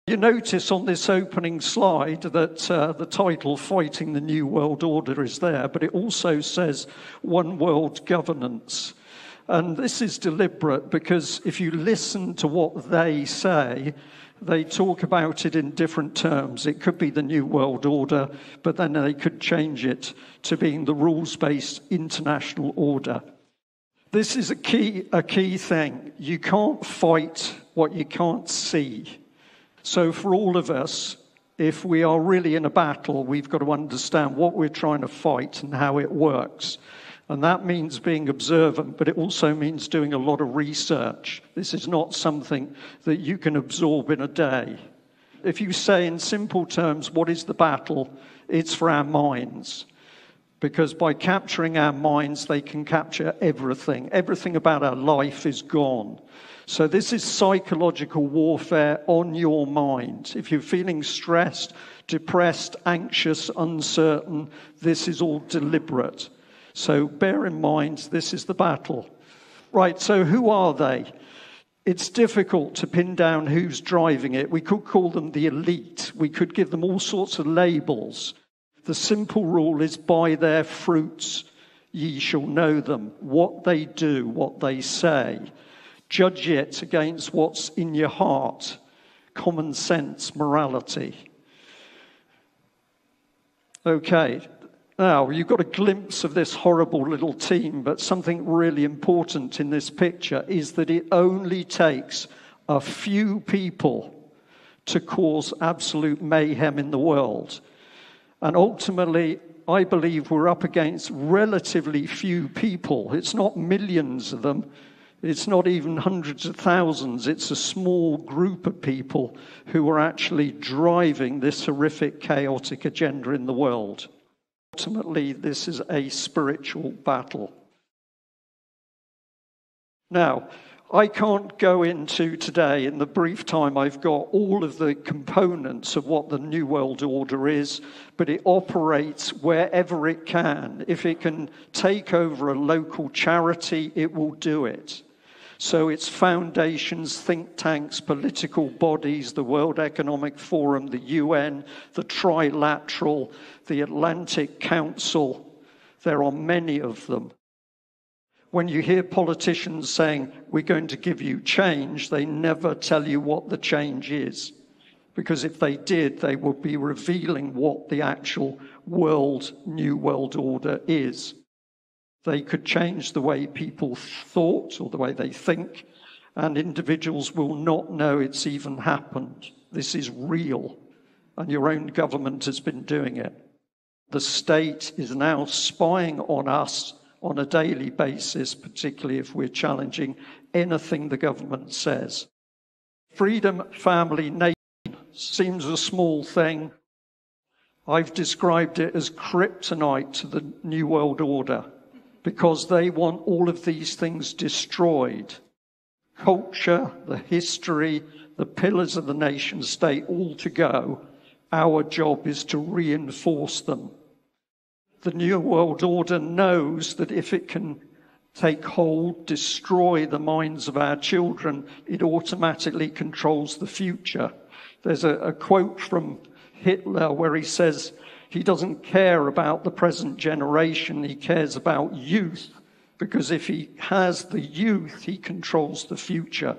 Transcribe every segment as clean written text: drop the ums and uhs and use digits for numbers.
You notice on this opening slide that the title, Fighting the New World Order, is there, but it also says One World Governance. And this is deliberate because if you listen to what they say, they talk about it in different terms. It could be the New World Order, but then they could change it to being the rules-based international order. This is a key thing. You can't fight what you can't see. So for all of us, if we are really in a battle, we've got to understand what we're trying to fight and how it works. And that means being observant, but it also means doing a lot of research. This is not something that you can absorb in a day. If you say in simple terms, what is the battle? It's for our minds. Because by capturing our minds, they can capture everything. Everything about our life is gone. So this is psychological warfare on your mind. If you're feeling stressed, depressed, anxious, uncertain, this is all deliberate. So bear in mind, this is the battle. Right, so who are they? It's difficult to pin down who's driving it. We could call them the elite. We could give them all sorts of labels. The simple rule is, by their fruits ye shall know them. What they do, what they say. Judge it against what's in your heart. Common sense, morality. Okay, now you've got a glimpse of this horrible little team, but something really important in this picture is that it only takes a few people to cause absolute mayhem in the world. And ultimately, I believe we're up against relatively few people. It's not millions of them. It's not even hundreds of thousands. It's a small group of people who are actually driving this horrific, chaotic agenda in the world. Ultimately, this is a spiritual battle. Now, I can't go into today, in the brief time I've got, all of the components of what the New World Order is, but it operates wherever it can. If it can take over a local charity, it will do it. So its foundations, think tanks, political bodies, the World Economic Forum, the UN, the Trilateral, the Atlantic Council, there are many of them. When you hear politicians saying, we're going to give you change, they never tell you what the change is. Because if they did, they would be revealing what the actual New World Order is. They could change the way people thought or the way they think, and individuals will not know it's even happened. This is real, and your own government has been doing it. The state is now spying on us on a daily basis, particularly if we're challenging anything the government says. Freedom, family, nation seems a small thing. I've described it as kryptonite to the New World Order because they want all of these things destroyed. Culture, the history, the pillars of the nation state, all to go. Our job is to reinforce them. The New World Order knows that if it can take hold, destroy the minds of our children, it automatically controls the future. There's a quote from Hitler where he says he doesn't care about the present generation, he cares about youth, because if he has the youth, he controls the future.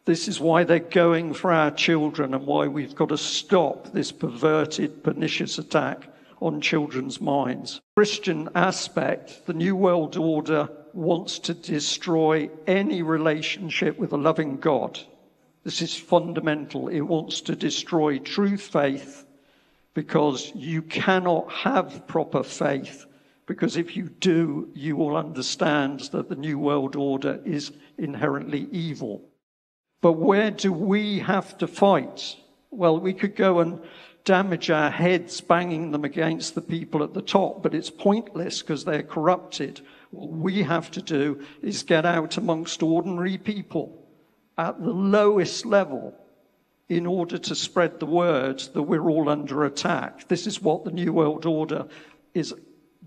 This is why they're going for our children and why we've got to stop this perverted, pernicious attack on children's minds. Christian aspect, the New World Order wants to destroy any relationship with a loving God. This is fundamental. It wants to destroy true faith because you cannot have proper faith, because if you do, you will understand that the New World Order is inherently evil. But where do we have to fight? Well, we could go and damage our heads banging them against the people at the top, but it's pointless because they're corrupted. What we have to do is get out amongst ordinary people at the lowest level in order to spread the word that we're all under attack. This is what the New World Order is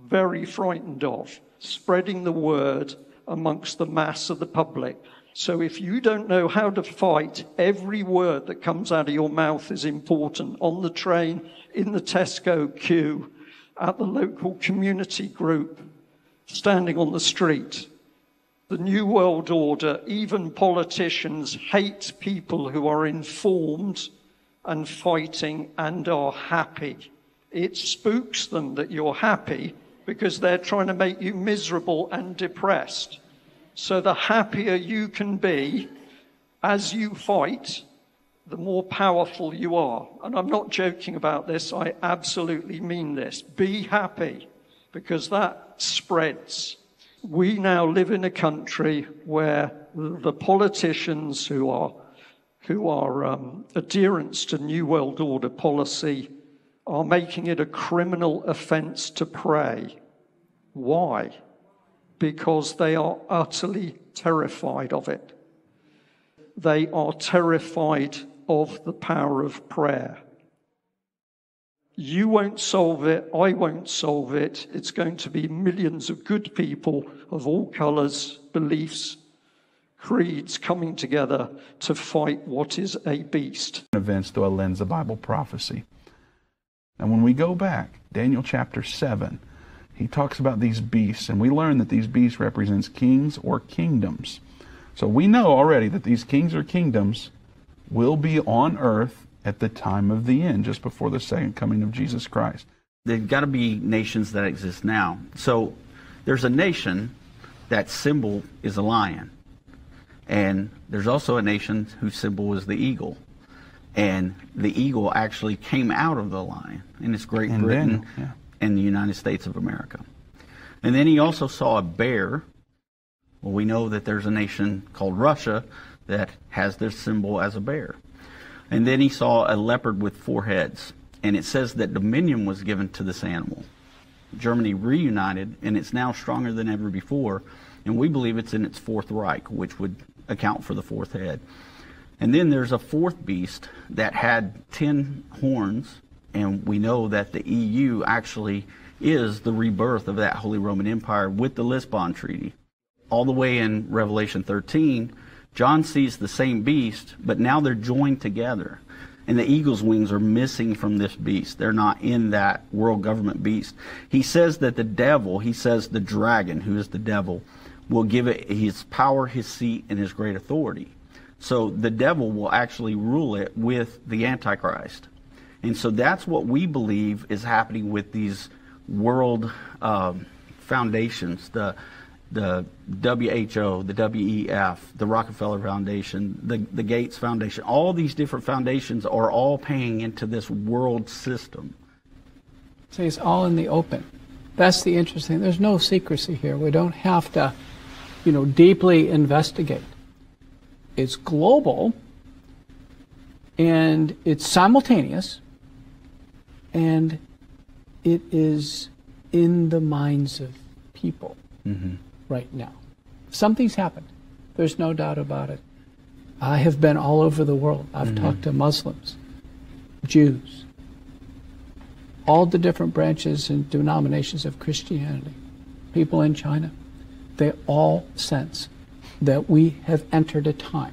very frightened of, spreading the word amongst the mass of the public. So if you don't know how to fight, every word that comes out of your mouth is important. On the train, in the Tesco queue, at the local community group, standing on the street. The New World Order, even politicians, hate people who are informed and fighting and are happy. It spooks them that you're happy because they're trying to make you miserable and depressed. So the happier you can be as you fight, the more powerful you are. And I'm not joking about this, I absolutely mean this. Be happy, because that spreads. We now live in a country where the politicians who are adherents to New World Order policy are making it a criminal offence to pray. Why? Because they are utterly terrified of it. They are terrified of the power of prayer. You won't solve it, I won't solve it. It's going to be millions of good people of all colours, beliefs, creeds coming together to fight what is a beast. Events through a lens of Bible prophecy. And when we go back, Daniel chapter 7, he talks about these beasts, and we learn that these beasts represents kings or kingdoms. So we know already that these kings or kingdoms will be on earth at the time of the end, just before the second coming of Jesus Christ. There've got to be nations that exist now. So there's a nation that symbol is a lion. And there's also a nation whose symbol is the eagle. And the eagle actually came out of the lion, and it's Great Britain and the United States of America. And then he also saw a bear. Well, we know that there's a nation called Russia that has their symbol as a bear. And then he saw a leopard with 4 heads. And it says that dominion was given to this animal. Germany reunited, and it's now stronger than ever before. And we believe it's in its 4th Reich, which would account for the 4th head. And then there's a 4th beast that had 10 horns. And we know that the EU actually is the rebirth of that Holy Roman Empire with the Lisbon Treaty. All the way in Revelation 13, John sees the same beast, but now they're joined together. And the eagle's wings are missing from this beast. They're not in that world government beast. He says that the devil, he says the dragon, who is the devil, will give it his power, his seat, and his great authority. So the devil will actually rule it with the Antichrist. And so that's what we believe is happening with these world foundations, the WHO, the WEF, the Rockefeller Foundation, the Gates Foundation. All these different foundations are all paying into this world system. So it's all in the open. That's the interesting thing. There's no secrecy here. We don't have to, deeply investigate. It's global, and it's simultaneous, and it is in the minds of people right now. Something's happened. There's no doubt about it. I have been all over the world. I've talked to Muslims, Jews, all the different branches and denominations of Christianity, people in China. They all sense that we have entered a time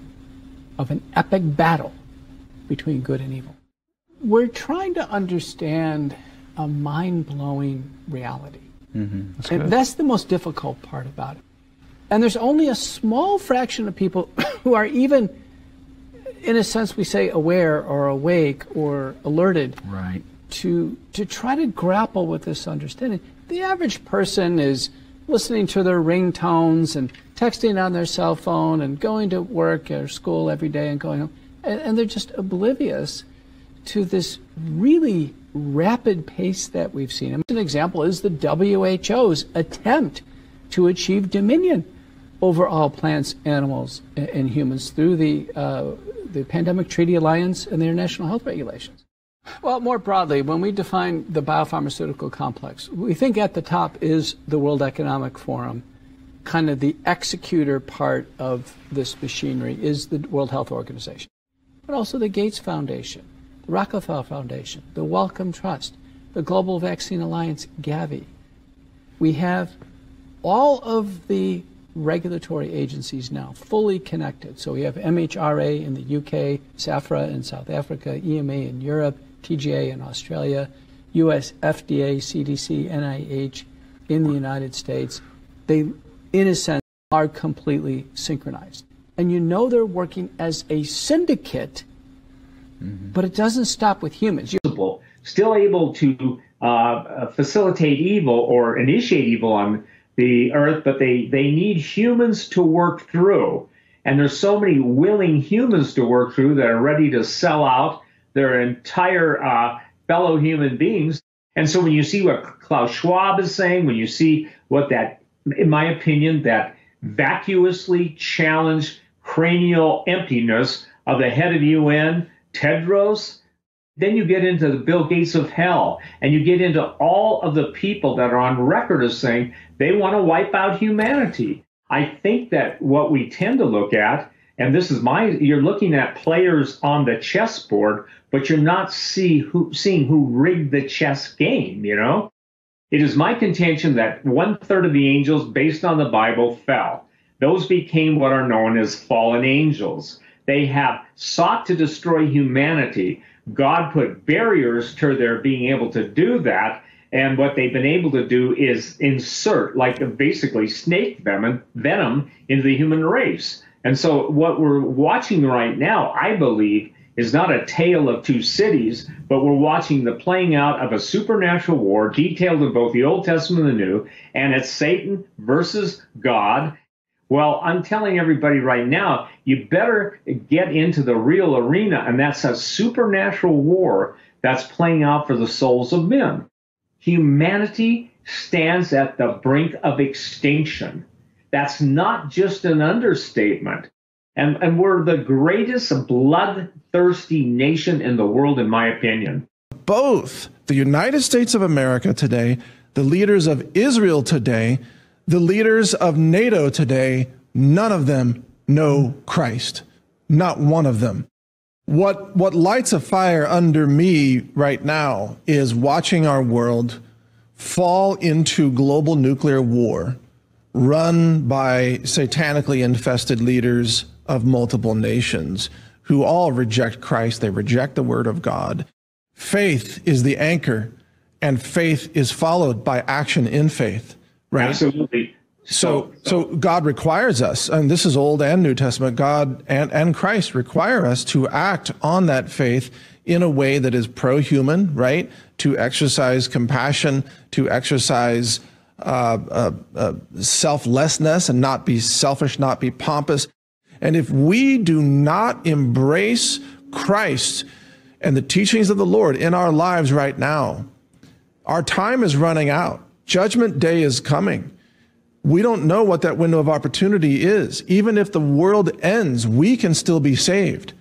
of an epic battle between good and evil. We're trying to understand a mind-blowing reality. And that's the most difficult part about it. And there's only a small fraction of people who are even, in a sense, we say aware or awake or alerted to try to grapple with this understanding. The average person is listening to their ringtones and texting on their cell phone and going to work or school every day and going home. And they're just oblivious to this really rapid pace that we've seen. An example is the WHO's attempt to achieve dominion over all plants, animals, and humans through the Pandemic Treaty Alliance and the International Health Regulations. Well, more broadly, when we define the biopharmaceutical complex, we think at the top is the World Economic Forum. Kind of the executor part of this machinery is the World Health Organization, but also the Gates Foundation, the Rockefeller Foundation, the Wellcome Trust, the Global Vaccine Alliance, Gavi. We have all of the regulatory agencies now, fully connected. So we have MHRA in the UK, SAFRA in South Africa, EMA in Europe, TGA in Australia, US FDA, CDC, NIH in the United States. They, in a sense, are completely synchronized. And you know they're working as a syndicate, but it doesn't stop with humans. Still able to facilitate evil or initiate evil on the earth, but they need humans to work through. And there's so many willing humans to work through that are ready to sell out their entire fellow human beings. And so when you see what Klaus Schwab is saying, when you see what that, in my opinion, that vacuously challenged cranial emptiness of the head of UN, Tedros, then you get into the Bill Gates of hell, and you get into all of the people that are on record as saying they want to wipe out humanity. I think that what we tend to look at, and this is you're looking at players on the chessboard, but you're not seeing who rigged the chess game, you know? It is my contention that 1/3 of the angels, based on the Bible, fell. Those became what are known as fallen angels. They have sought to destroy humanity. God put barriers to their being able to do that, and what they've been able to do is insert, like basically snake venom into the human race. And so what we're watching right now, I believe, is not a tale of two cities, but we're watching the playing out of a supernatural war detailed in both the Old Testament and the New, and it's Satan versus God. Well, I'm telling everybody right now, you better get into the real arena, and that's a supernatural war that's playing out for the souls of men. Humanity stands at the brink of extinction. That's not just an understatement. And we're the greatest bloodthirsty nation in the world, in my opinion. Both the United States of America today, the leaders of Israel today, the leaders of NATO today, none of them know Christ. Not one of them. What lights a fire under me right now is watching our world fall into global nuclear war run by satanically infested leaders of multiple nations who all reject Christ. They reject the word of God. Faith is the anchor, and faith is followed by action in faith. Right? Absolutely. So God requires us, and this is Old and New Testament, God and Christ require us to act on that faith in a way that is pro-human, right? To exercise compassion, to exercise selflessness and not be selfish, not be pompous. And if we do not embrace Christ and the teachings of the Lord in our lives right now, our time is running out. Judgment day is coming. We don't know what that window of opportunity is. Even if the world ends, we can still be saved.